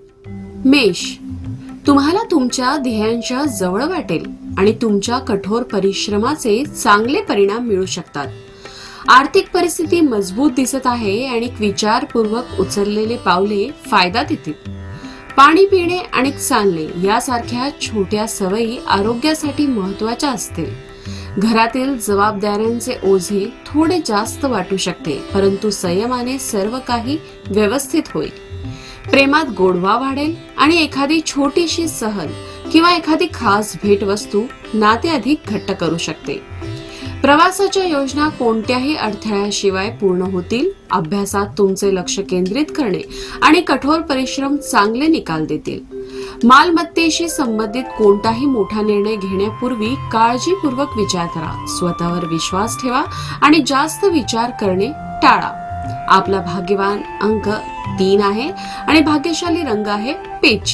मेष, तुम्हाला तुमच्या ध्येयांच्या जवळ वाटेल आणि तुमच्या कठोर परिश्रमाचे चांगले परिणाम मिळू शकतात. आर्थिक परिस्थिती मजबूत दिसत आहे आणि विचारपूर्वक उचललेले पावले फायदा देतील. पाणी पिणे आणि चालणे यासारख्या छोट्या सवयी आरोग्यासाठी महत्वाच्या असतील. घरातील जबाबदाऱ्यांचे ओझे थोडे जास्त वाटू शकते, परंतु संयमाने सर्व काही व्यवस्थित होईल. प्रेमात गोडवा वाढेल आणि एखादी छोटीशी सहल किंवा एखादी खास भेटवस्तू नाते अधिक घट्ट करू शकते. प्रवासाच्या योजना कोणत्याही अडथळ्याशिवाय पूर्ण होतील. अभ्यासात तुमचे लक्ष केंद्रित करणे आणि कठोर परिश्रम चांगले निकाल देतील. मालमत्तेशी संबंधित कोणताही मोठा निर्णय घेण्यापूर्वी काळजीपूर्वक विचार करा. स्वतःवर विश्वास ठेवा आणि जास्त विचार करणे टाळा. आपला भाग्यवान अंक 3 आहे आणि भाग्यशाली रंग आहे पीच.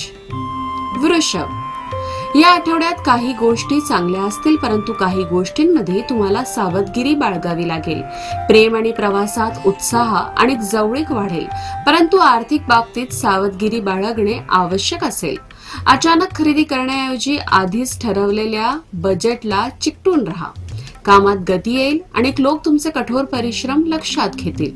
वृषभ, या आठवड्यात काही गोष्टी चांगल्या असतील, परंतु काही गोष्टींमध्ये तुम्हाला सावधगिरी बाळगावी लागेल. प्रेम आणि प्रवासात उत्साह आणि जवळीक वाढेल, परंतु आर्थिक बाबतीत सावधगिरी बाळगणे आवश्यक असेल. अचानक खरेदी करण्याऐवजी आधीच ठरवलेल्या बजेटला चिकटून राहा. कामात गती येईल आणि लोक तुमचे कठोर परिश्रम लक्षात घेतील.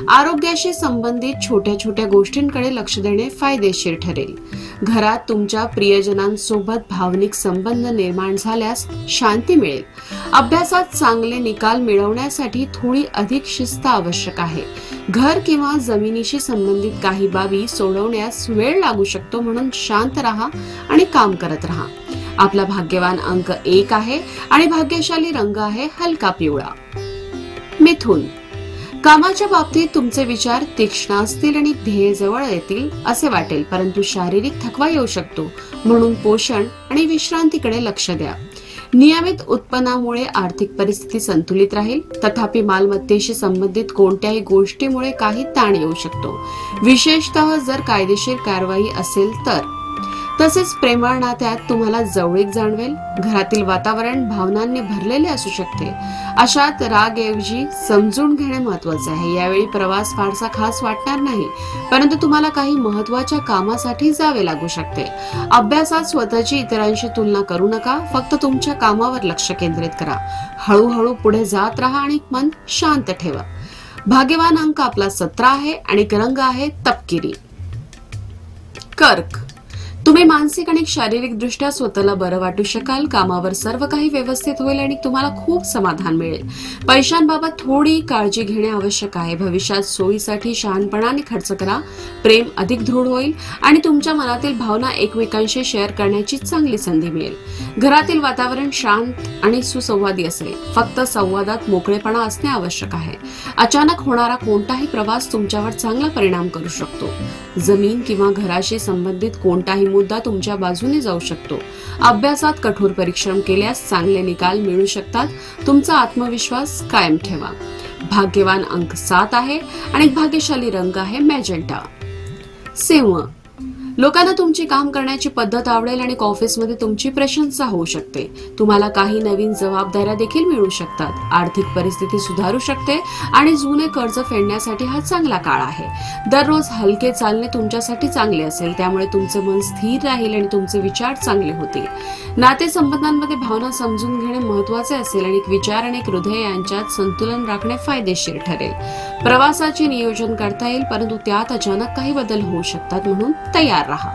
आरोग्याशी संबंधित छोट्या छोट्या गोष्टींकडे लक्ष देणे फायदेशीर ठरेल. घरात तुमच्या प्रियजनांसोबत भावनिक संबंध निर्माण झाल्यास शांती मिळेल. अभ्यासात चांगले निकाल मिळवण्यासाठी थोडी अधिक शिस्त आवश्यक आहे. घर किंवा जमिनीशी संबंधित काही बाबी सोडवण्यास वेळ लागू शकतो, म्हणून शांत राहा आणि काम करत राहा. आपला भाग्यवान अंक 1 आहे आणि भाग्यशाली रंग आहे हलका पिवळा. मिथुन, कामाच्या बाबतीत तुमचे विचार तीक्ष्ण असतील आणि ध्येय जवळ येतील असे वाटेल, परंतु शारीरिक थकवा येऊ शकतो, म्हणून पोषण आणि विश्रांतीकडे लक्ष द्या. नियमित उत्पन्नामुळे आर्थिक परिस्थिती संतुलित राहील. तथापि मालमत्तेशी संबंधित कोणत्याही गोष्टीमुळे काही ताण येऊ शकतो, विशेषतः जर कायदेशीर कारवाई असेल तर. तसेच प्रेमळ नात्यात तुम्हाला जवळीक जाणवेल. घरातील वातावरण भावनांनी भरलेले असू शकते. अशात रागऐवजी समजून घेणे महत्वाचे आहे. यावेळी प्रवास फारसा खास वाटणार नाही, परंतु तुम्हाला काही महत्वाच्या कामासाठी जावे लागू शकते. अभ्यासात स्वतःची इतरांशी तुलना करू नका. फक्त तुमच्या कामावर लक्ष केंद्रित करा. हळूहळू पुढे जात राहा आणि मन शांत ठेवा. भाग्यवान अंक आपला 17 आहे आणि रंग आहे तपकिरी. कर्क, तुम्ही मानसिक आणि शारीरिक दृष्ट्या स्वतःला बरं वाटू शकाल. कामावर सर्व काही व्यवस्थित होईल आणि तुम्हाला खूप समाधान मिळेल. पैशांबाबत थोडी काळजी घेणे आवश्यक आहे. भविष्यात सोयीसाठी शहाणपणाने खर्च करा. प्रेम अधिक दृढ होईल आणि तुमच्या मनातील भावना एकमेकांशी शेअर करण्याची चांगली संधी मिळेल. घरातील वातावरण शांत आणि सुसंवादी असेल. फक्त संवादात मोकळेपणा असणे आवश्यक आहे. अचानक होणारा कोणताही प्रवास तुमच्यावर चांगला परिणाम करू शकतो. जमीन किंवा घराशी संबंधित कोणताही मुद्दा तुमच्या बाजूने जाऊ शकतो. अभ्यासात कठोर परिश्रम केल्यास चांगले निकाल मिळू शकतात. तुमचा आत्मविश्वास कायम ठेवा. भाग्यवान अंक 7 आहे आणि भाग्यशाली रंग आहे मॅजेंटा. सिंह, लोकांना तुमची काम करण्याची पद्धत आवडेल आणि ऑफिसमध्ये तुमची प्रशंसा होऊ शकते. तुम्हाला काही नवीन जबाबदाऱ्या देखील मिळू शकतात. आर्थिक परिस्थिती सुधारू शकते आणि जुने कर्ज फेडण्यासाठी हा चांगला काळ आहे. दररोज हलके चालणे तुमच्यासाठी चांगले असेल, त्यामुळे तुमचे मन स्थिर राहील आणि तुमचे विचार चांगले होतील. नातेसंबंधांमध्ये भावना समजून घेणे महत्वाचे असेल आणि विचार आणि हृदय यांच्यात संतुलन राखणे फायदेशीर ठरेल. प्रवासाचे नियोजन करता येईल, परंतु त्यात अचानक काही बदल होऊ शकतात, म्हणून तयार राहा.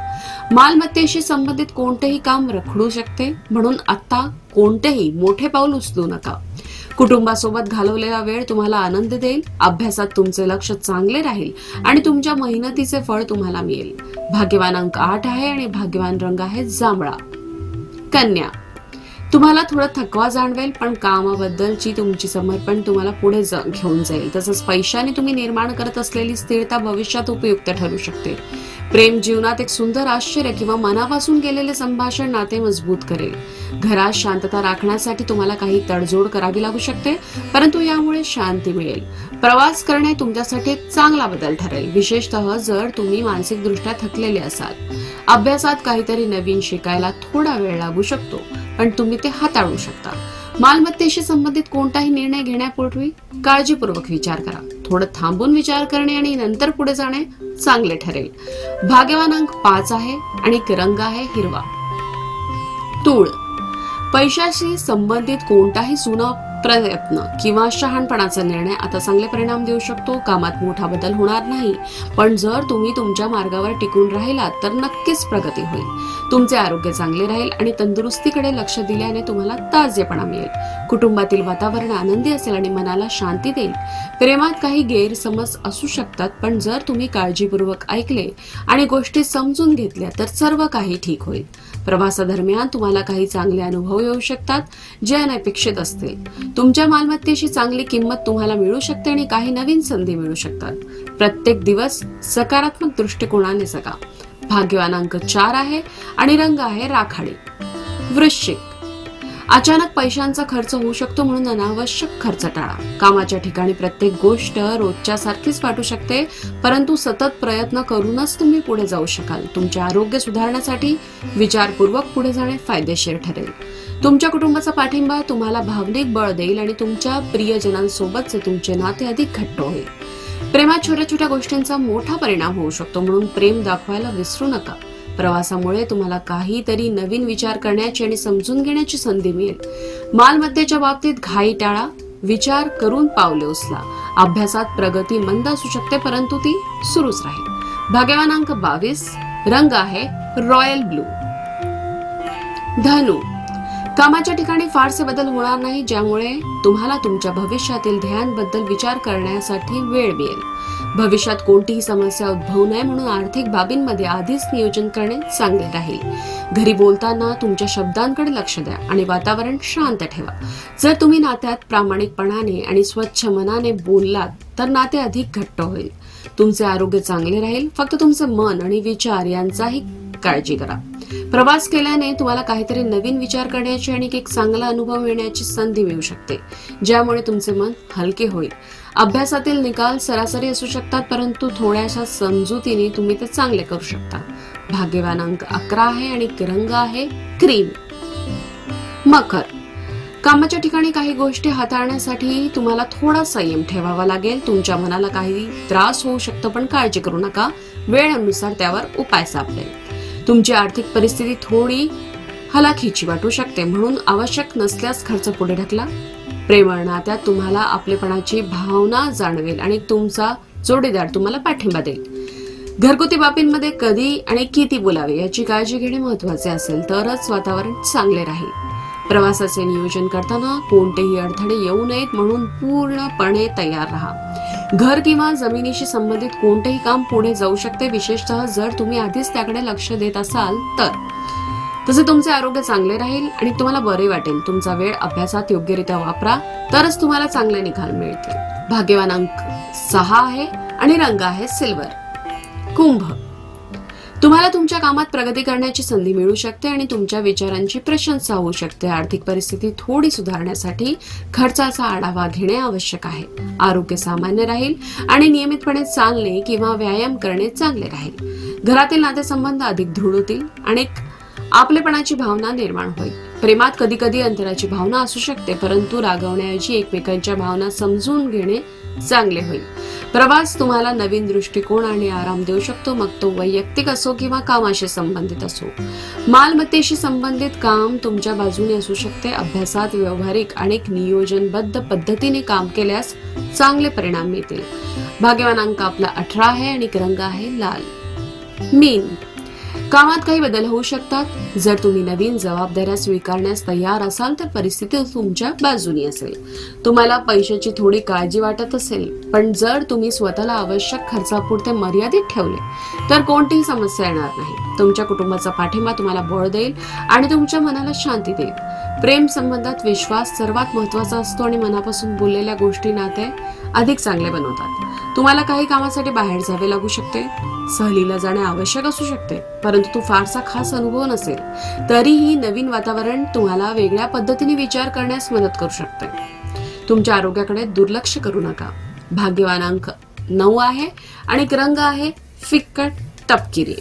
मालमत्तेशी संबंधित कोणतेही काम रखडू शकते, म्हणून आता कोणतेही मोठे पाऊल उचलू नका. कुटुंबासोबत घालवलेला वेळ तुम्हाला आनंद देईल. अभ्यासात तुमचे लक्ष चांगले राहील आणि तुमच्या मेहनतीचे फळ तुम्हाला मिळेल. भाग्यवान अंक 8 आहे आणि भाग्यवान रंग आहे जांभळा. कन्या, तुम्हाला थोडा थकवा जाणवेल, पण कामाबद्दलची तुमची समर्पण तुम्हाला पुढे घेऊन जाईल. तसंच पैशाने तुम्ही निर्माण करत असलेली स्थिरता भविष्यात उपयुक्त ठरू शकते. प्रेम जीवनात एक सुंदर आश्चर्य किंवा मनापासून केलेले संभाषण नाते मजबूत करेल. घरात शांतता राखण्यासाठी तुम्हाला काही तडजोड करावी लागू शकते, परंतु यामुळे शांती मिळेल. प्रवास करणे तुमच्यासाठी चांगला बदल ठरेल, विशेषतः जर तुम्ही मानसिकदृष्ट्या थकलेले असाल. अभ्यासात काहीतरी नवीन शिकायला थोडा वेळ लागू शकतो, पण तुम्ही ते हाताळू शकता. मालमत्तेशी संबंधित कोणताही निर्णय घेण्यापूर्वी काळजीपूर्वक विचार करा. थोडं थांबून विचार करणे आणि नंतर पुढे जाणे चांगले ठरेल. भाग्यवान अंक 5 आहे आणि रंग आहे हिरवा. तूळ. पैशाशी संबंधित कोणताही जुना प्रयत्न किंवा शहाणपणाचा निर्णय आता चांगले परिणाम देऊ शकतो. कामात मोठा बदल होणार नाही, पण जर तुम्ही तुमच्या मार्गावर टिकून राहिलात तर नक्कीच प्रगती होईल. तुमचे आरोग्य चांगले राहील आणि तंदुरुस्तीकडे लक्ष दिल्याने तुम्हाला ताजेपणा मिळेल. कुटुंबातील वातावरण आनंदी असेल आणि मनाला शांती देईल. प्रेमात काही गैरसमज असू शकतात, पण जर तुम्ही काळजीपूर्वक ऐकले आणि गोष्टी समजून घेतल्या तर सर्व काही ठीक होईल. प्रवासादरम्यान तुम्हाला काही चांगले अनुभव येऊ शकतात जे अनपेक्षित असतील. तुमच्या मालमत्तेची चांगली किंमत तुम्हाला मिळू शकते आणि काही नवीन संधी मिळू शकतात. प्रत्येक दिवस सकारात्मक दृष्टिकोनाने जगा. भाग्यवान अंक 4 आहे आणि रंग आहे राखाडी. वृश्चिक. अचानक पैशांचा खर्च होऊ शकतो, म्हणून अनावश्यक खर्च टाळा. कामाच्या ठिकाणी प्रत्येक गोष्ट रोजच्या सारखीच वाटू शकते, परंतु सतत प्रयत्न करूनच तुम्ही पुढे जाऊ शकाल. तुमचे आरोग्य सुधारण्यासाठी विचारपूर्वक पुढे जाणे फायदेशीर ठरेल. तुमच्या कुटुंबाचा पाठिंबा तुम्हाला भावनिक बळ देईल आणि तुमच्या प्रियजनांसोबतचे तुमचे नाते अधिक घट्ट होईल. प्रेमात छोट्या छोट्या गोष्टींचा मोठा परिणाम होऊ शकतो, म्हणून प्रेम दाखवायला विसरू नका. प्रवासामुळे तुम्हाला काहीतरी नवीन विचार करण्याची आणि समजून घेण्याची संधी मिळेल. मालमत्तेच्या बाबतीत घाई टाळा. विचार करून पावले उचला. अभ्यासात प्रगती मंद असू शकते, परंतु ती सुरूच राहील. भाग्यवान अंक 22. रंग आहे रॉयल ब्लू. धनु. कामाच्या ठिकाणी फारसे बदल होणार नाही, ज्यामुळे तुम्हाला तुमच्या भविष्यातील ध्येयांबद्दल विचार करण्यासाठी वेळ मिळेल. भविष्यात कोणतीही समस्या उद्भवू नये म्हणून आर्थिक बाबींमध्ये आधीच नियोजन करणे चांगले राहील. घरी बोलताना तुमच्या शब्दांकडे लक्ष द्या आणि वातावरण शांत ठेवा. जर तुम्ही नात्यात प्रामाणिकपणाने आणि स्वच्छ मनाने बोललात तर नाते अधिक घट्ट होईल. तुमचे आरोग्य चांगले राहील. फक्त तुमचे मन आणि विचार यांचाही काळजी करा. प्रवास केल्याने तुम्हाला काहीतरी नवीन विचार करण्याची आणि एक चांगला अनुभव मिळण्याची संधी मिळू शकते, ज्यामुळे तुमचे मन हलके होईल. अभ्यासातील निकाल सरासरी असू शकतात, परंतु थोड्याशा समजुतीने तुम्ही ते चांगले करू शकता. भाग्यवान अंक 11 आहे आणि रंग आहे क्रीम. मकर. कामाच्या ठिकाणी काही गोष्टी हाताळण्यासाठी तुम्हाला थोडा संयम ठेवावा लागेल. तुमच्या मनाला काही त्रास होऊ शकतो, पण काळजी करू नका. वेळेनुसार त्यावर उपाय सापडेल. तुमची आर्थिक परिस्थिती थोडी हलाखीची वाटू शकते, म्हणून आवश्यक नसल्यास खर्च पुढे ढकला. प्रेमळ नात्यात तुम्हाला आपलेपणाची भावना जाणवेल आणि तुमचा जोडीदार तुम्हाला पाठिंबा देईल. घरगुती बाबींमध्ये कधी आणि किती बोलावे याची काळजी घेणे महत्वाचे असेल, तरच वातावरण चांगले राहील. प्रवासाचे नियोजन करताना कोणतेही अडथळे येऊ नयेत म्हणून पूर्णपणे तयार राहा. घर किंवा जमिनीशी संबंधित कोणतेही काम पुढे जाऊ शकते, विशेषतः जर तुम्ही आधीच त्याकडे लक्ष देत असाल तर. तसे तुमचे आरोग्य चांगले राहील आणि तुम्हाला बरे वाटेल. तुमचा वेळ अभ्यासात योग्यरित्या वापरा, तरच तुम्हाला चांगले निकाल मिळतील. भाग्यवान अंक 6 आहे आणि रंग आहे सिल्वर. कुंभ. तुम्हाला तुमच्या कामात प्रगती करण्याची संधी मिळू शकते आणि तुमच्या विचारांची प्रशंसा होऊ शकते. आर्थिक परिस्थिती थोडी सुधारण्यासाठी खर्चाचा आढावा घेणे आवश्यक आहे. आरोग्य सामान्य राहील आणि नियमितपणे चालणे किंवा व्यायाम करणे चांगले राहील. घरातील नातेसंबंध अधिक दृढ होतील आणि आपलेपणाची भावना निर्माण होईल. प्रेमात कधी कधी अंतराची भावना असू शकते, परंतु रागवण्याऐवजी एकमेकांच्या भावना समजून घेणे चांगले होईल. प्रवास तुम्हाला नवीन दृष्टिकोन आणि आराम देऊ शकतो, मग तो वैयक्तिक असो किंवा कामाशी संबंधित असो. मालमत्तेशी संबंधित काम तुमच्या बाजूने असू शकते. अभ्यासात व्यावहारिक आणि नियोजनबद्ध पद्धतीने काम केल्यास चांगले परिणाम मिळतील. भाग्यवान अंक आपला 18 आहे आणि रंग आहे लाल. मीन. कामात काही बदल होऊ शकतात. जर तुम्ही नवीन जबाबदाऱ्या स्वीकारण्यास तयार असाल तर परिस्थिती तुमच्या बाजूनी असेल. तुम्हाला पैशाची थोडी काळजी वाटत असेल, पण जर तुम्ही स्वतःला आवश्यक खर्चापुरते मर्यादित ठेवले तर कोणतीही समस्या येणार नाही. तुमच्या कुटुंबाचा पाठिंबा तुम्हाला बळ देईल आणि तुमच्या मनाला शांती देईल. प्रेम संबंधात विश्वास सर्वात महत्वाचा असतो आणि मनापासून बोललेल्या गोष्टी नाते अधिक चांगले बनवतात. तुम्हाला काही कामासाठी बाहेर जावे लागू शकते. सहलीला जाणे आवश्यक असू शकते, परंतु तो फारसा खास अनुभव नसेल. तरीही नवीन वातावरण तुम्हाला वेगळ्या पद्धतीने विचार करण्यास मदत करू शकते. तुमच्या आरोग्याकडे दुर्लक्ष करू नका. भाग्यवान अंक 9 आहे आणि रंग आहे फिक्कट तपकिरी.